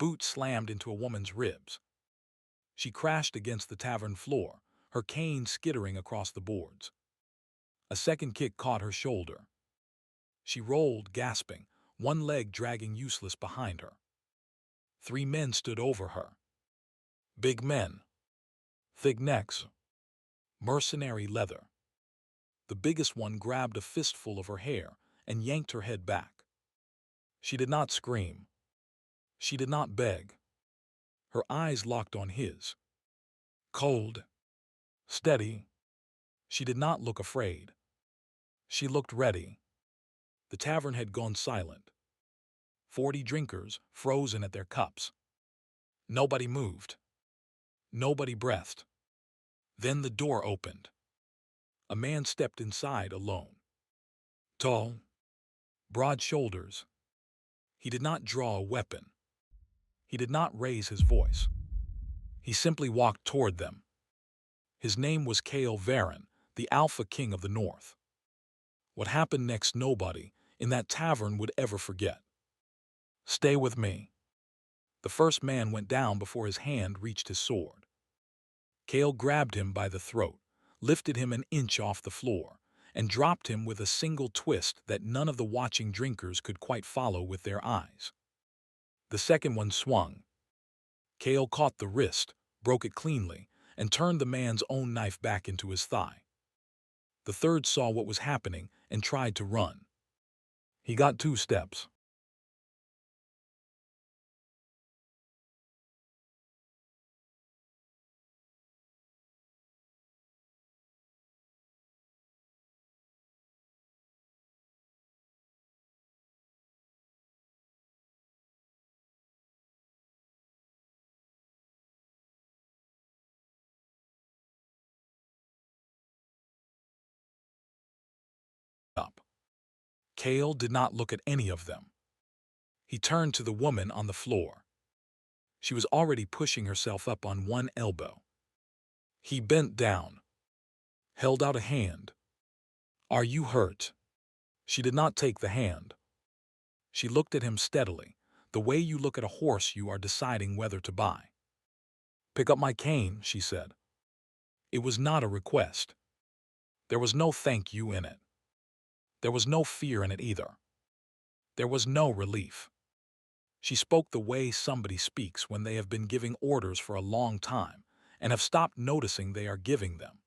boot slammed into a woman's ribs. She crashed against the tavern floor, her cane skittering across the boards. A second kick caught her shoulder. She rolled, gasping, one leg dragging useless behind her. 3 men stood over her. Big men. Thick necks. Mercenary leather. The biggest one grabbed a fistful of her hair and yanked her head back. She did not scream. She did not beg. Her eyes locked on his. Cold. Steady. She did not look afraid. She looked ready. The tavern had gone silent. 40 drinkers frozen at their cups. Nobody moved. Nobody breathed. Then the door opened. A man stepped inside alone. Tall. Broad shoulders. He did not draw a weapon. He did not raise his voice. He simply walked toward them. His name was Tavern, the Alpha King of the North. What happened next nobody in that tavern would ever forget. Stay with me. The first man went down before his hand reached his sword. Kale grabbed him by the throat, lifted him an inch off the floor, and dropped him with a single twist that none of the watching drinkers could quite follow with their eyes. The second one swung. Kale caught the wrist, broke it cleanly, and turned the man's own knife back into his thigh. The third saw what was happening and tried to run. He got 2 steps. Up. Kale did not look at any of them. He turned to the woman on the floor. She was already pushing herself up on one elbow. He bent down, held out a hand. Are you hurt? She did not take the hand. She looked at him steadily, the way you look at a horse you are deciding whether to buy. Pick up my cane, she said. It was not a request. There was no thank you in it. There was no fear in it either. There was no relief. She spoke the way somebody speaks when they have been giving orders for a long time and have stopped noticing they are giving them.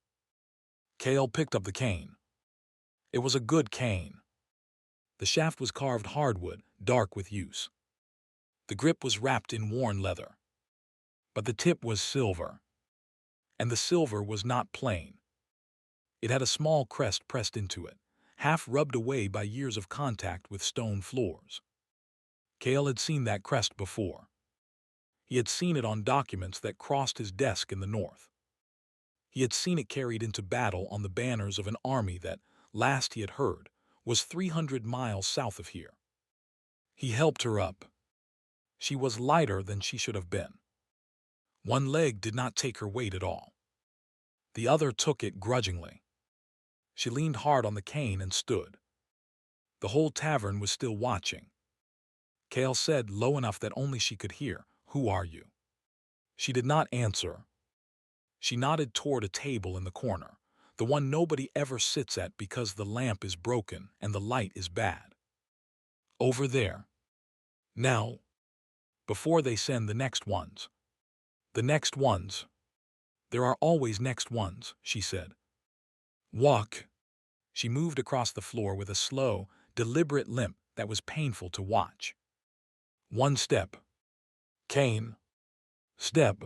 Kale picked up the cane. It was a good cane. The shaft was carved hardwood, dark with use. The grip was wrapped in worn leather. But the tip was silver. And the silver was not plain. It had a small crest pressed into it, half rubbed away by years of contact with stone floors. Kale had seen that crest before. He had seen it on documents that crossed his desk in the north. He had seen it carried into battle on the banners of an army that, last he had heard, was 300 miles south of here. He helped her up. She was lighter than she should have been. One leg did not take her weight at all. The other took it grudgingly. She leaned hard on the cane and stood. The whole tavern was still watching. Kale said low enough that only she could hear, "Who are you?" She did not answer. She nodded toward a table in the corner, the one nobody ever sits at because the lamp is broken and the light is bad. Over there. Now. Before they send the next ones. The next ones. There are always next ones, she said. Walk. She moved across the floor with a slow, deliberate limp that was painful to watch. 1 step. Cane. Step.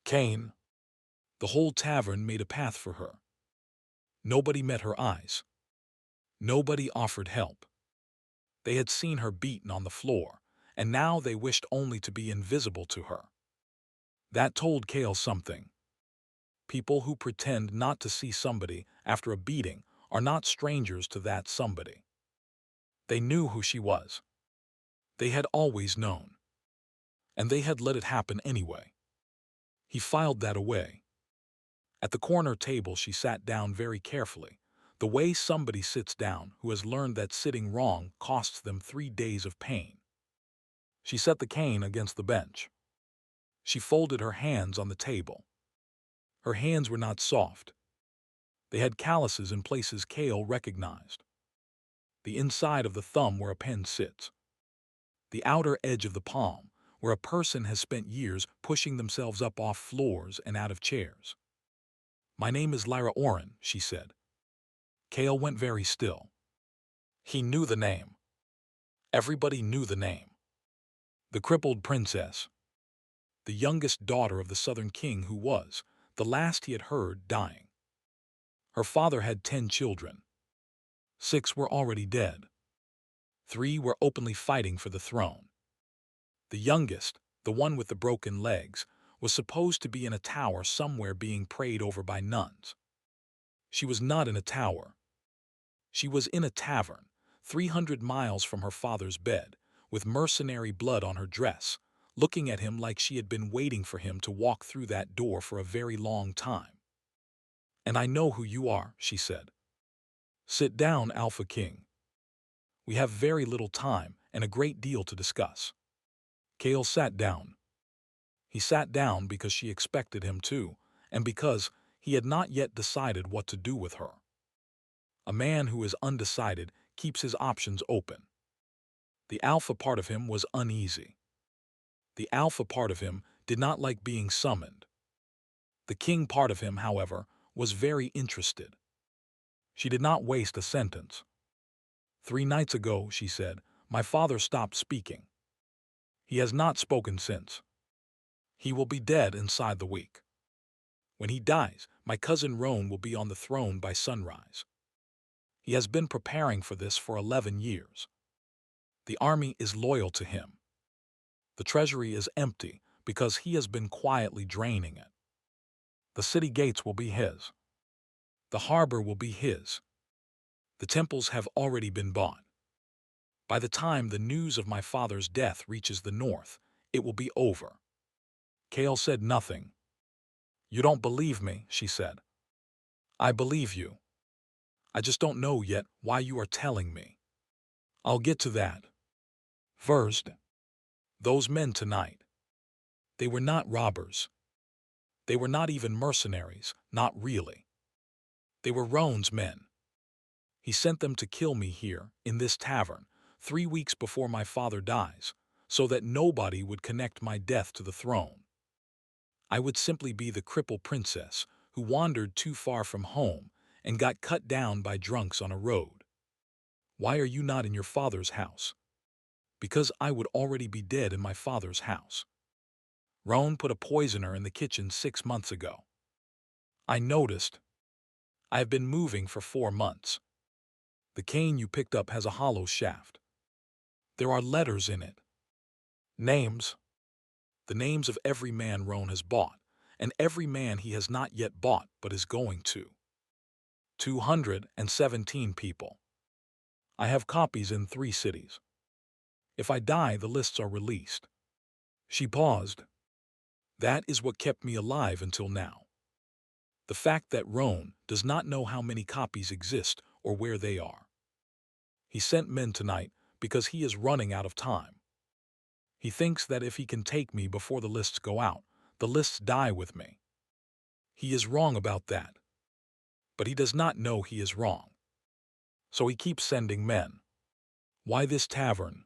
Cane. The whole tavern made a path for her. Nobody met her eyes. Nobody offered help. They had seen her beaten on the floor, and now they wished only to be invisible to her. That told Kale something. People who pretend not to see somebody after a beating are not strangers to that somebody. They knew who she was. They had always known. And they had let it happen anyway. He filed that away. At the corner table she sat down very carefully, the way somebody sits down who has learned that sitting wrong costs them 3 days of pain. She set the cane against the bench. She folded her hands on the table. Her hands were not soft. They had calluses in places Kale recognized. The inside of the thumb where a pen sits. The outer edge of the palm, where a person has spent years pushing themselves up off floors and out of chairs. "My name is Lyra Oren," she said. Kale went very still. He knew the name. Everybody knew the name. The crippled princess. The youngest daughter of the Southern king who was, the last he had heard, dying. Her father had 10 children. 6 were already dead. 3 were openly fighting for the throne. The youngest, the one with the broken legs, was supposed to be in a tower somewhere being prayed over by nuns. She was not in a tower. She was in a tavern, 300 miles from her father's bed, with mercenary blood on her dress, looking at him like she had been waiting for him to walk through that door for a very long time. "And I know who you are," she said. "Sit down, Alpha King. We have very little time and a great deal to discuss." Kale sat down. He sat down because she expected him to, and because he had not yet decided what to do with her. A man who is undecided keeps his options open. The alpha part of him was uneasy. The alpha part of him did not like being summoned. The king part of him, however, was very interested. She did not waste a sentence. "3 nights ago," she said, "my father stopped speaking. He has not spoken since. He will be dead inside the week. When he dies, my cousin Roan will be on the throne by sunrise. He has been preparing for this for 11 years. The army is loyal to him. The treasury is empty because he has been quietly draining it. The city gates will be his. The harbor will be his. The temples have already been bought. By the time the news of my father's death reaches the north, it will be over." Kale said nothing. "You don't believe me," she said. "I believe you. I just don't know yet why you are telling me. I'll get to that. First, those men tonight. They were not robbers. They were not even mercenaries, not really. They were Roan's men. He sent them to kill me here, in this tavern, 3 weeks before my father dies, so that nobody would connect my death to the throne. I would simply be the crippled princess who wandered too far from home and got cut down by drunks on a road. Why are you not in your father's house? Because I would already be dead in my father's house. Roan put a poisoner in the kitchen 6 months ago. I noticed. I have been moving for 4 months. The cane you picked up has a hollow shaft. There are letters in it. Names. The names of every man Roan has bought, and every man he has not yet bought but is going to. 217 people. I have copies in 3 cities. If I die, the lists are released." She paused. "That is what kept me alive until now. The fact that Roan does not know how many copies exist or where they are. He sent men tonight because he is running out of time. He thinks that if he can take me before the lists go out, the lists die with me. He is wrong about that. But he does not know he is wrong. So he keeps sending men. Why this tavern?"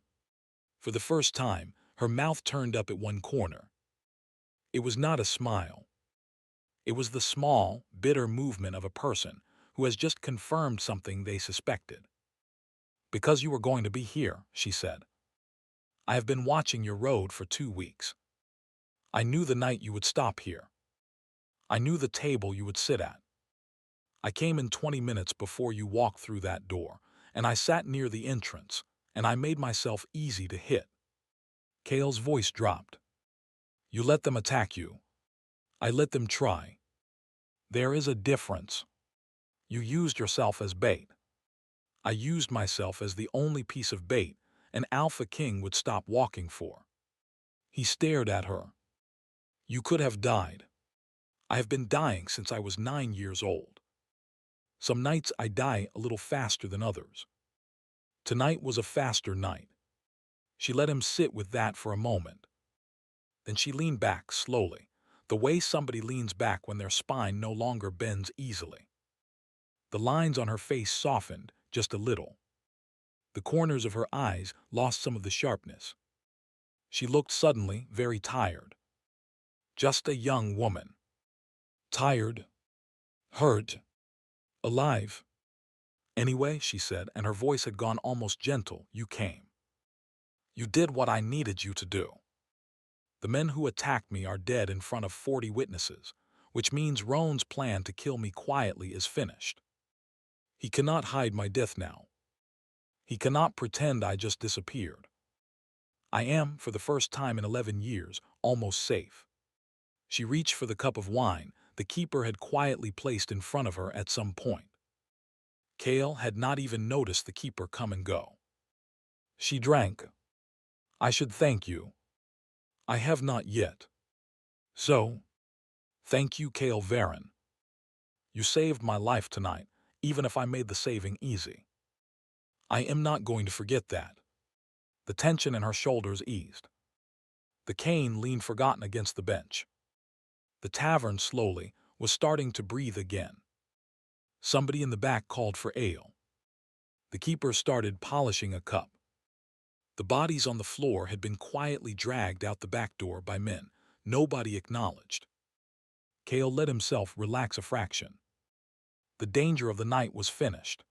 For the first time, her mouth turned up at one corner. It was not a smile. It was the small, bitter movement of a person who has just confirmed something they suspected. "Because you were going to be here," she said. "I have been watching your road for 2 weeks. I knew the night you would stop here. I knew the table you would sit at. I came in 20 minutes before you walked through that door, and I sat near the entrance, and I made myself easy to hit." Kale's voice dropped. "You let them attack you. I let them try. There is a difference. You used yourself as bait. I used myself as the only piece of bait an Alpha King would stop walking for." He stared at her. "You could have died. I have been dying since I was 9 years old. Some nights I die a little faster than others. Tonight was a faster night." She let him sit with that for a moment. Then she leaned back slowly, the way somebody leans back when their spine no longer bends easily. The lines on her face softened just a little. The corners of her eyes lost some of the sharpness. She looked suddenly very tired. Just a young woman. Tired, hurt, alive. Anyway, she said, and her voice had gone almost gentle, you came. You did what I needed you to do. The men who attacked me are dead in front of 40 witnesses, which means Roan's plan to kill me quietly is finished. He cannot hide my death now. He cannot pretend I just disappeared. I am, for the first time in 11 years, almost safe. She reached for the cup of wine the keeper had quietly placed in front of her at some point. Cale had not even noticed the keeper come and go. She drank. I should thank you. I have not yet. So, thank you, Cale Varen. You saved my life tonight, even if I made the saving easy. I am not going to forget that. The tension in her shoulders eased. The cane leaned forgotten against the bench. The tavern, slowly, was starting to breathe again. Somebody in the back called for ale. The keeper started polishing a cup. The bodies on the floor had been quietly dragged out the back door by men nobody acknowledged. Cale let himself relax a fraction. The danger of the night was finished.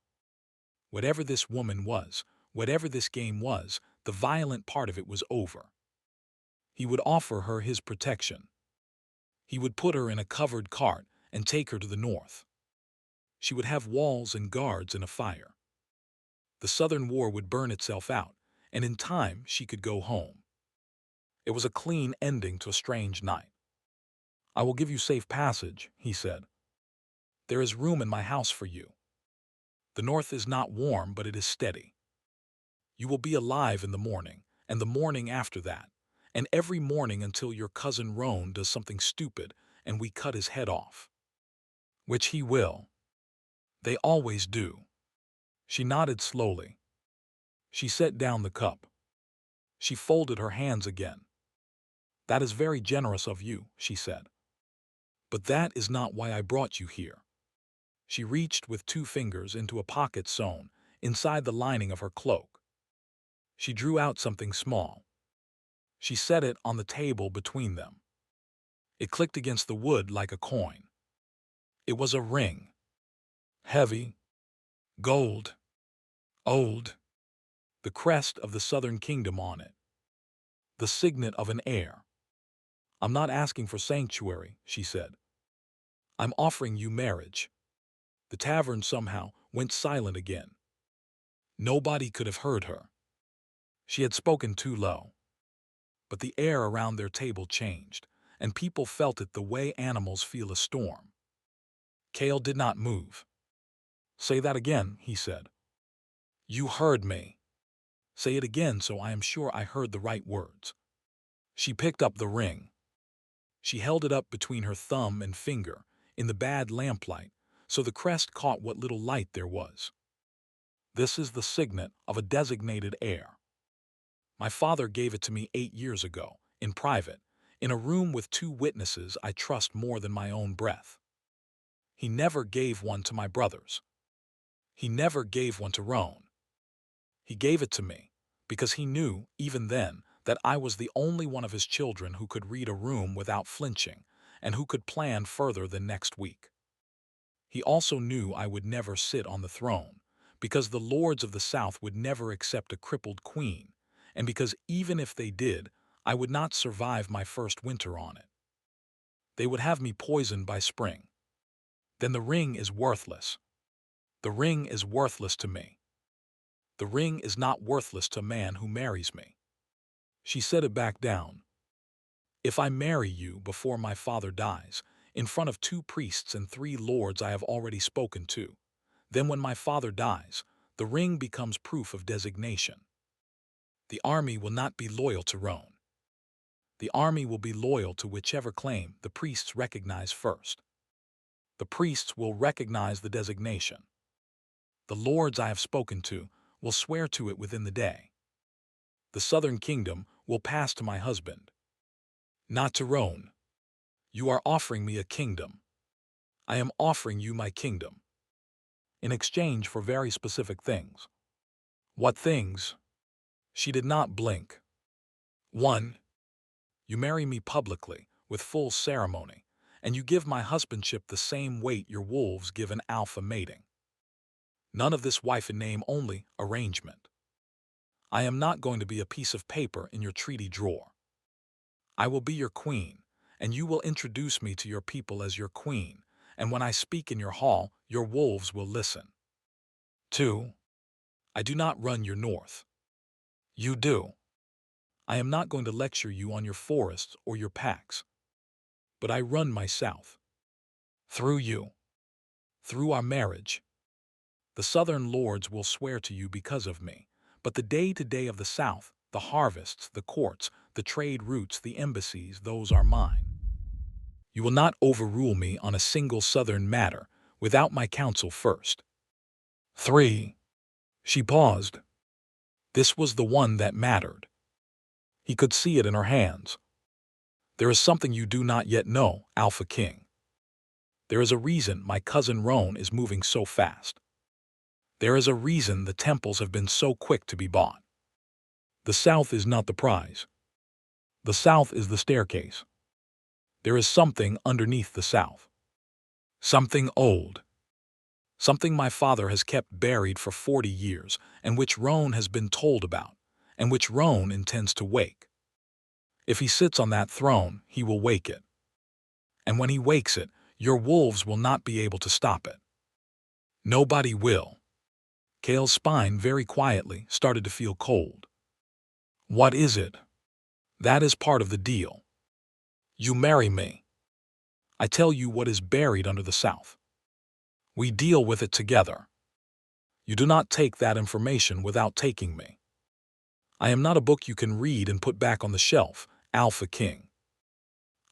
Whatever this woman was, whatever this game was, the violent part of it was over. He would offer her his protection. He would put her in a covered cart and take her to the north. She would have walls and guards and a fire. The Southern War would burn itself out, and in time she could go home. It was a clean ending to a strange night. I will give you safe passage, he said. There is room in my house for you. The north is not warm, but it is steady. You will be alive in the morning, and the morning after that, and every morning until your cousin Roan does something stupid and we cut his head off. Which he will. They always do. She nodded slowly. She set down the cup. She folded her hands again. That is very generous of you, she said. But that is not why I brought you here. She reached with 2 fingers into a pocket sewn inside the lining of her cloak. She drew out something small. She set it on the table between them. It clicked against the wood like a coin. It was a ring. Heavy. Gold. Old. The crest of the Southern Kingdom on it. The signet of an heir. I'm not asking for sanctuary, she said. I'm offering you marriage. The tavern somehow went silent again. Nobody could have heard her. She had spoken too low. But the air around their table changed, and people felt it the way animals feel a storm. Cale did not move. Say that again, he said. You heard me. Say it again so I am sure I heard the right words. She picked up the ring. She held it up between her thumb and finger in the bad lamplight, so the crest caught what little light there was. This is the signet of a designated heir. My father gave it to me 8 years ago, in private, in a room with 2 witnesses I trust more than my own breath. He never gave one to my brothers. He never gave one to Roan. He gave it to me because he knew, even then, that I was the only one of his children who could read a room without flinching and who could plan further than next week. He also knew I would never sit on the throne, because the lords of the South would never accept a crippled queen, and because even if they did, I would not survive my first winter on it. They would have me poisoned by spring. Then the ring is worthless. The ring is worthless to me. The ring is not worthless to a man who marries me. She set it back down. If I marry you before my father dies, in front of 2 priests and 3 lords I have already spoken to, then when my father dies, the ring becomes proof of designation. The army will not be loyal to Roan. The army will be loyal to whichever claim the priests recognize first. The priests will recognize the designation. The lords I have spoken to will swear to it within the day. The southern kingdom will pass to my husband, not to Roan. You are offering me a kingdom. I am offering you my kingdom, in exchange for very specific things. What things? She did not blink. 1. You marry me publicly, with full ceremony, and you give my husbandship the same weight your wolves give an alpha mating. None of this wife in name only arrangement. I am not going to be a piece of paper in your treaty drawer. I will be your queen, and you will introduce me to your people as your queen, and when I speak in your hall, your wolves will listen. 2. I do not run your north. You do. I am not going to lecture you on your forests or your packs. But I run my south. Through you. Through our marriage. The southern lords will swear to you because of me, but the day-to-day of the south, the harvests, the courts, the trade routes, the embassies, those are mine. You will not overrule me on a single southern matter without my counsel first. 3. She paused. This was the one that mattered. He could see it in her hands. There is something you do not yet know, Alpha King. There is a reason my cousin Roan is moving so fast. There is a reason the temples have been so quick to be bought. The south is not the prize. The south is the staircase. There is something underneath the south. Something old. Something my father has kept buried for 40 years, and which Roan has been told about, and which Roan intends to wake. If he sits on that throne, he will wake it. And when he wakes it, your wolves will not be able to stop it. Nobody will. Kale's spine very quietly started to feel cold. What is it? That is part of the deal. You marry me. I tell you what is buried under the south. We deal with it together. You do not take that information without taking me. I am not a book you can read and put back on the shelf, Alpha King.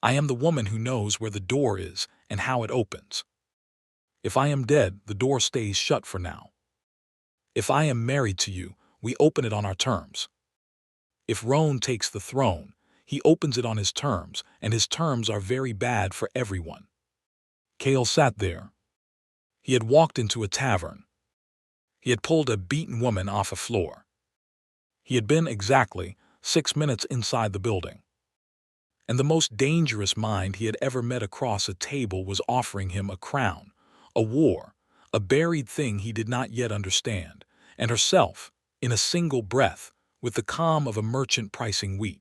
I am the woman who knows where the door is and how it opens. If I am dead, the door stays shut for now. If I am married to you, we open it on our terms. If Roan takes the throne, he opens it on his terms, and his terms are very bad for everyone. Kale sat there. He had walked into a tavern. He had pulled a beaten woman off a floor. He had been exactly 6 minutes inside the building. And the most dangerous mind he had ever met across a table was offering him a crown, a war, a buried thing he did not yet understand, and herself, in a single breath, with the calm of a merchant pricing wheat.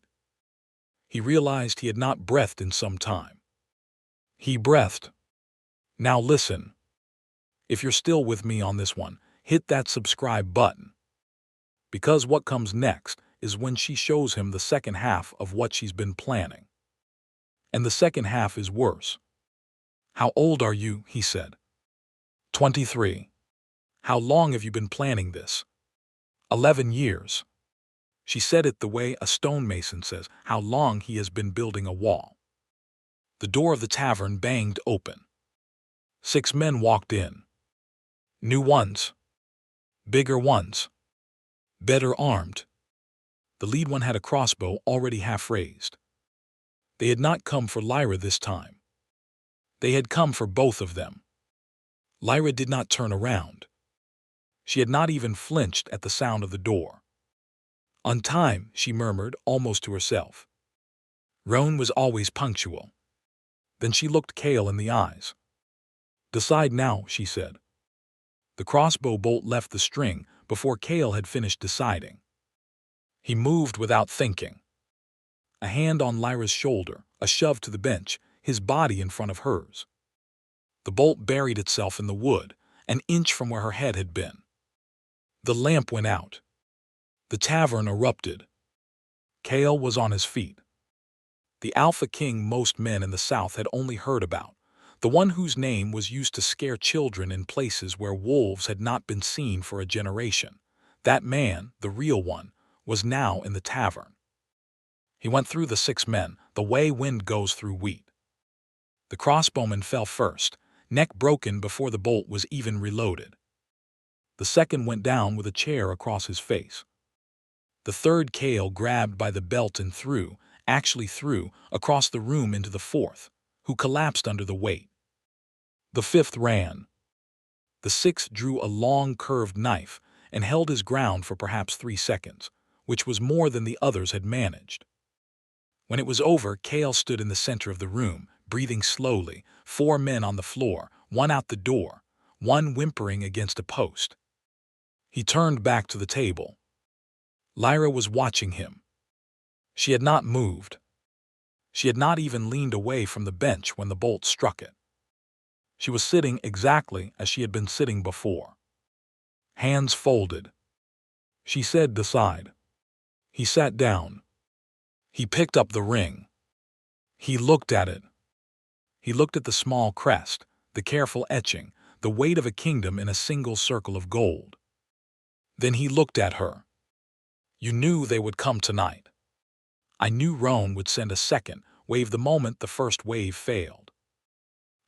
He realized he had not breathed in some time. He breathed. Now listen. If you're still with me on this one, hit that subscribe button. Because what comes next is when she shows him the second half of what she's been planning. And the second half is worse. How old are you? He said. 23. How long have you been planning this? 11 years. She said it the way a stonemason says how long he has been building a wall. The door of the tavern banged open. 6 men walked in. New ones. Bigger ones. Better armed. The lead one had a crossbow already half raised. They had not come for Lyra this time. They had come for both of them. Lyra did not turn around. She had not even flinched at the sound of the door. On time, she murmured, almost to herself. Roan was always punctual. Then she looked Kale in the eyes. Decide now, she said. The crossbow bolt left the string before Kale had finished deciding. He moved without thinking. A hand on Lyra's shoulder, a shove to the bench, his body in front of hers. The bolt buried itself in the wood, an inch from where her head had been. The lamp went out. The tavern erupted. Kale was on his feet. The Alpha King most men in the South had only heard about, the one whose name was used to scare children in places where wolves had not been seen for a generation. That man, the real one, was now in the tavern. He went through the 6 men, the way wind goes through wheat. The crossbowman fell first, neck broken before the bolt was even reloaded. The second went down with a chair across his face. The third Kale grabbed by the belt and actually threw, across the room into the fourth, who collapsed under the weight. The fifth ran. The sixth drew a long curved knife and held his ground for perhaps 3 seconds, which was more than the others had managed. When it was over, Kale stood in the center of the room, breathing slowly, 4 men on the floor, one out the door, one whimpering against a post. He turned back to the table. Lyra was watching him. She had not moved. She had not even leaned away from the bench when the bolt struck it. She was sitting exactly as she had been sitting before. Hands folded. She said, "Decide." He sat down. He picked up the ring. He looked at it. He looked at the small crest, the careful etching, the weight of a kingdom in a single circle of gold. Then he looked at her. "You knew they would come tonight. I knew Roan would send a second wave the moment the first wave failed.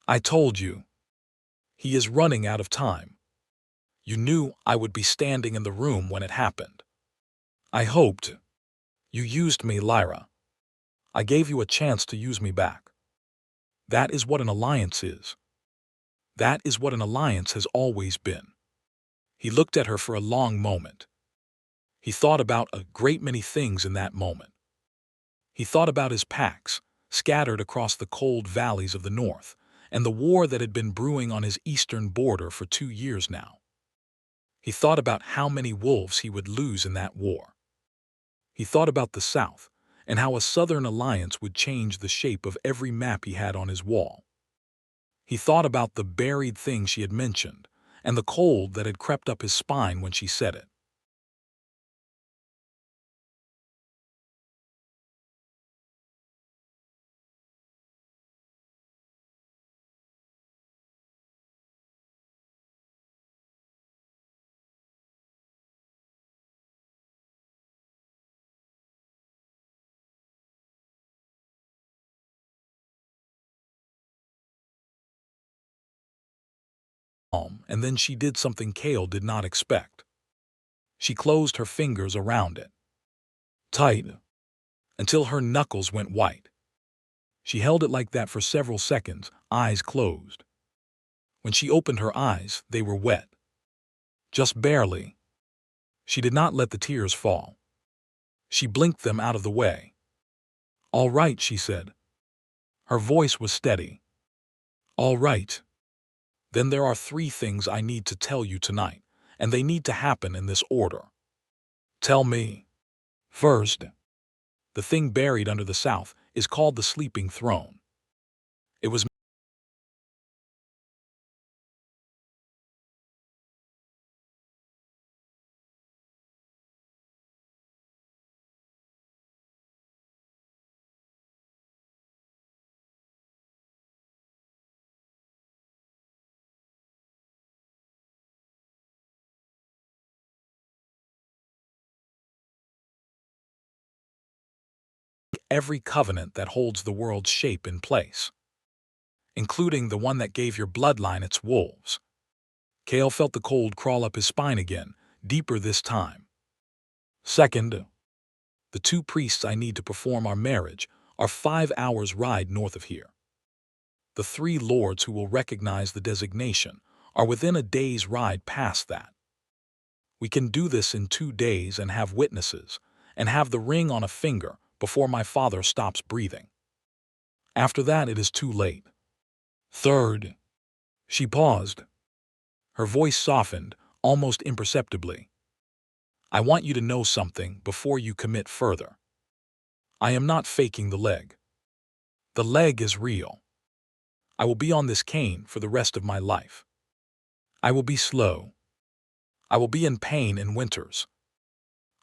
I told you. He is running out of time. You knew I would be standing in the room when it happened. I hoped. You used me, Lyra. I gave you a chance to use me back. That is what an alliance is. That is what an alliance has always been." He looked at her for a long moment. He thought about a great many things in that moment. He thought about his packs, scattered across the cold valleys of the north, and the war that had been brewing on his eastern border for 2 years now. He thought about how many wolves he would lose in that war. He thought about the South, and how a Southern alliance would change the shape of every map he had on his wall. He thought about the buried thing she had mentioned, and the cold that had crept up his spine when she said it. And then she did something Kale did not expect. She closed her fingers around it. Tight, until her knuckles went white. She held it like that for several seconds, eyes closed. When she opened her eyes, they were wet. Just barely. She did not let the tears fall. She blinked them out of the way. "All right," she said. Her voice was steady. "All right. Then there are 3 things I need to tell you tonight, and they need to happen in this order. Tell me. First, the thing buried under the South is called the Sleeping Throne. It was every covenant that holds the world's shape in place, including the one that gave your bloodline its wolves." Kale felt the cold crawl up his spine again, deeper this time. Second, the 2 priests I need to perform our marriage are 5 hours' ride north of here. The 3 lords who will recognize the designation are within a day's ride past that. We can do this in 2 days and have witnesses, and have the ring on a finger before my father stops breathing. After that, it is too late. Third, she paused. Her voice softened, almost imperceptibly. I want you to know something before you commit further. I am not faking the leg. The leg is real. I will be on this cane for the rest of my life. I will be slow. I will be in pain in winters.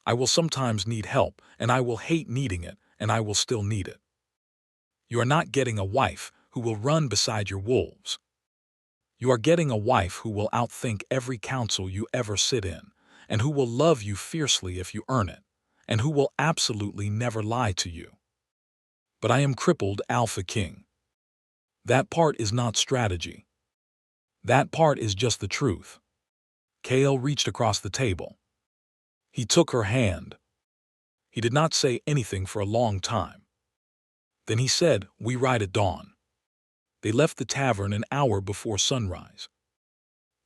I will sometimes need help, and I will hate needing it, and I will still need it. You are not getting a wife who will run beside your wolves. You are getting a wife who will outthink every council you ever sit in, and who will love you fiercely if you earn it, and who will absolutely never lie to you. But I am Crippled, Alpha King. That part is not strategy. That part is just the truth. Kale reached across the table. He took her hand. He did not say anything for a long time. Then he said, "We ride at dawn." They left the tavern an hour before sunrise.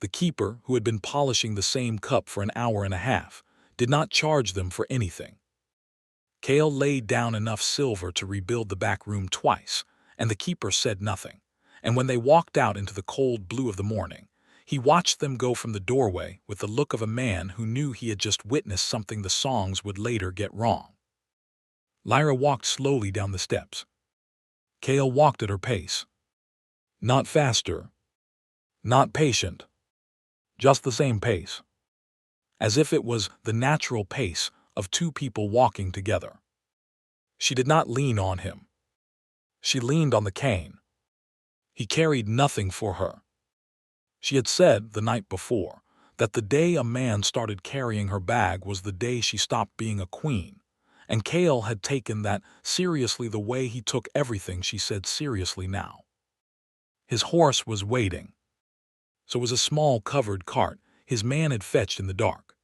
The keeper, who had been polishing the same cup for an hour and a half, did not charge them for anything. Cale laid down enough silver to rebuild the back room twice, and the keeper said nothing. And when they walked out into the cold blue of the morning, he watched them go from the doorway with the look of a man who knew he had just witnessed something the songs would later get wrong. Lyra walked slowly down the steps. Cale walked at her pace. Not faster, not patient, just the same pace. As if it was the natural pace of two people walking together. She did not lean on him. She leaned on the cane. He carried nothing for her. She had said the night before that the day a man started carrying her bag was the day she stopped being a queen, and Cale had taken that seriously the way he took everything she said seriously now. His horse was waiting. So was a small covered cart his man had fetched in the dark.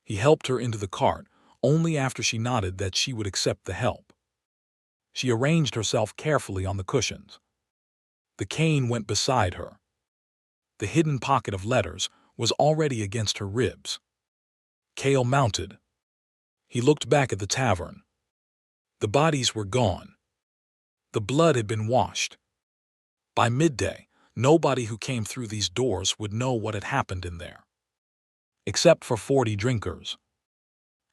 He helped her into the cart only after she nodded that she would accept the help. She arranged herself carefully on the cushions. The cane went beside her. The hidden pocket of letters was already against her ribs. Cale mounted. He looked back at the tavern. The bodies were gone. The blood had been washed. By midday, nobody who came through these doors would know what had happened in there. Except for 40 drinkers.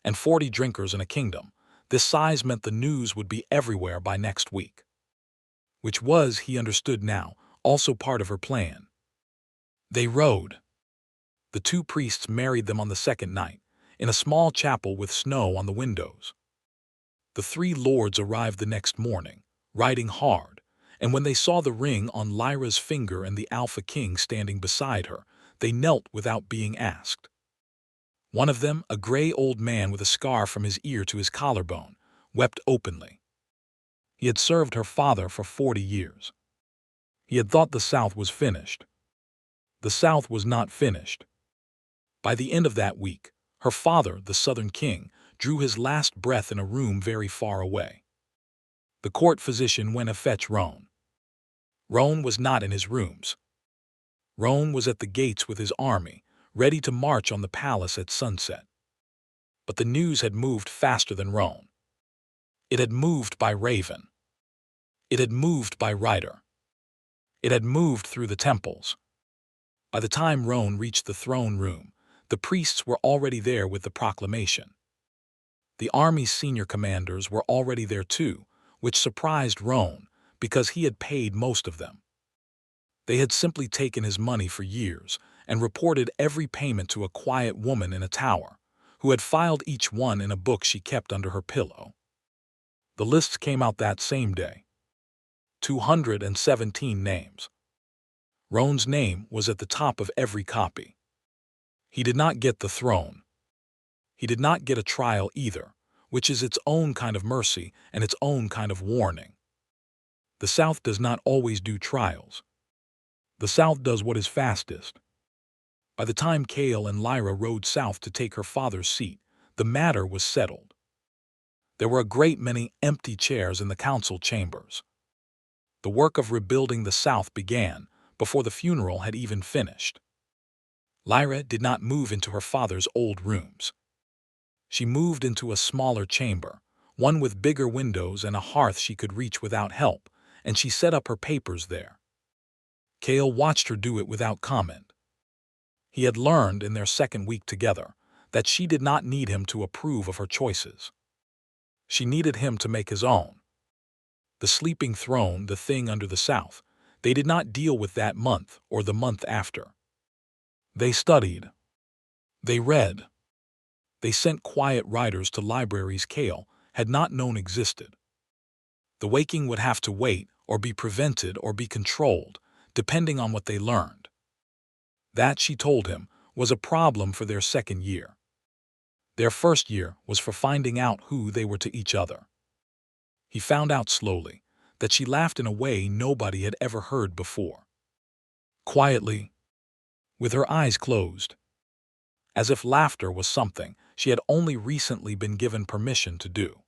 And 40 drinkers in a kingdom, this size meant the news would be everywhere by next week. Which was, he understood now, also part of her plan. They rode. The two priests married them on the second night, in a small chapel with snow on the windows. The three lords arrived the next morning, riding hard, and when they saw the ring on Lyra's finger and the Alpha King standing beside her, they knelt without being asked. One of them, a gray old man with a scar from his ear to his collarbone, wept openly. He had served her father for 40 years. He had thought the South was finished. The South was not finished. By the end of that week, her father, the Southern King, drew his last breath in a room very far away. The court physician went to fetch Roan. Roan was not in his rooms. Roan was at the gates with his army, ready to march on the palace at sunset. But the news had moved faster than Roan. It had moved by Raven. It had moved by Rider. It had moved through the temples. By the time Roan reached the throne room, the priests were already there with the proclamation. The army's senior commanders were already there too, which surprised Roan because he had paid most of them. They had simply taken his money for years and reported every payment to a quiet woman in a tower, who had filed each one in a book she kept under her pillow. The lists came out that same day. 217 names. Roan's name was at the top of every copy. He did not get the throne. He did not get a trial either, which is its own kind of mercy and its own kind of warning. The South does not always do trials. The South does what is fastest. By the time Cale and Lyra rode south to take her father's seat, the matter was settled. There were a great many empty chairs in the council chambers. The work of rebuilding the South began before the funeral had even finished. Lyra did not move into her father's old rooms. She moved into a smaller chamber, one with bigger windows and a hearth she could reach without help, and she set up her papers there. Cale watched her do it without comment. He had learned in their second week together that she did not need him to approve of her choices. She needed him to make his own. The sleeping throne, the thing under the South, they did not deal with that month or the month after. They studied. They read. They sent quiet riders to libraries Cale had not known existed. The waking would have to wait or be prevented or be controlled, depending on what they learned. That, she told him, was a problem for their second year. Their first year was for finding out who they were to each other. He found out slowly that she laughed in a way nobody had ever heard before. Quietly, with her eyes closed, as if laughter was something she had only recently been given permission to do.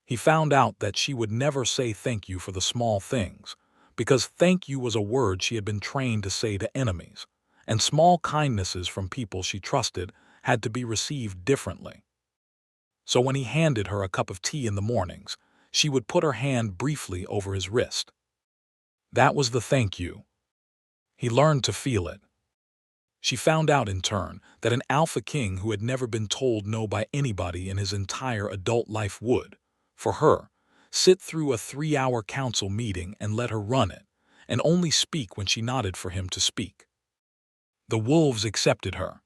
He found out that she would never say thank you for the small things, because thank you was a word she had been trained to say to enemies, and small kindnesses from people she trusted had to be received differently. So when he handed her a cup of tea in the mornings, she would put her hand briefly over his wrist. That was the thank you. He learned to feel it. She found out in turn that an alpha king who had never been told no by anybody in his entire adult life would, for her, sit through a 3-hour council meeting and let her run it, and only speak when she nodded for him to speak. The wolves accepted her.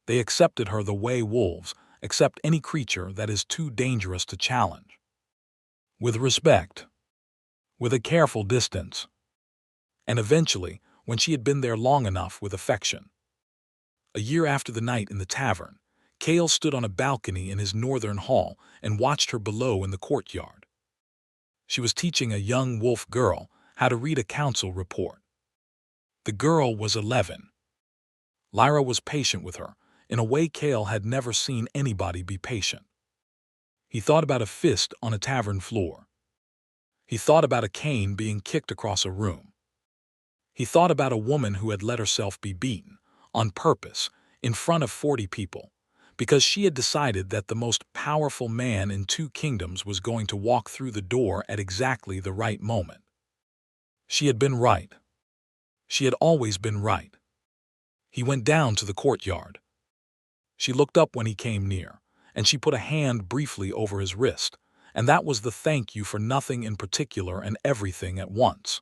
They accepted her the way wolves accept any creature that is too dangerous to challenge. With respect, with a careful distance, and eventually, when she had been there long enough, with affection. A year after the night in the tavern, Kale stood on a balcony in his northern hall and watched her below in the courtyard. She was teaching a young wolf girl how to read a council report. The girl was 11. Lyra was patient with her, in a way Kale had never seen anybody be patient. He thought about a fist on a tavern floor. He thought about a cane being kicked across a room. He thought about a woman who had let herself be beaten, on purpose, in front of 40 people, because she had decided that the most powerful man in 2 kingdoms was going to walk through the door at exactly the right moment. She had been right. She had always been right. He went down to the courtyard. She looked up when he came near, and she put a hand briefly over his wrist, and that was the thank you for nothing in particular and everything at once.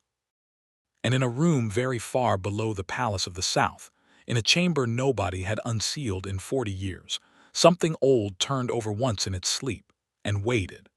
And in a room very far below the Palace of the South, in a chamber nobody had unsealed in 40 years, something old turned over once in its sleep and waited.